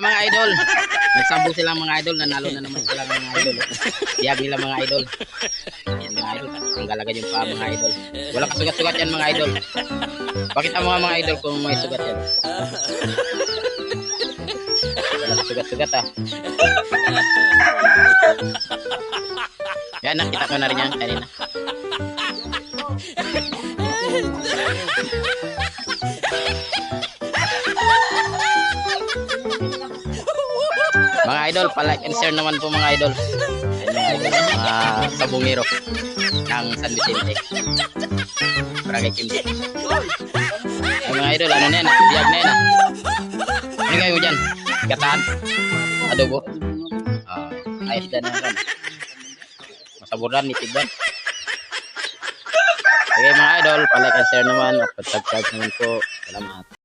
Mga idol, nagsabog sila mga idol, nanalo na naman sila mga idol. Biyag nila mga idol. Yan mga idol, tanggal agad yung paa mga idol. Wala kasugat-sugat yan mga idol. Pakita mo nga mga idol kung may sugat yan. Wala kasugat-sugat ah. Yan, nakita ko na rin yan kanina. Mga idol, palike and share naman po mga idol. Ayan mga idol, mga sabungero ng San Vicente. Barangay Kimbi. Ay mga idol, ano na yan? Biyag na yan ah. Ano kayo dyan? Gataan? Adobo? Ayos dyan na yan. Masaburan, nitiban. Okay mga idol, palike and share naman at subscribe naman po. Salamat.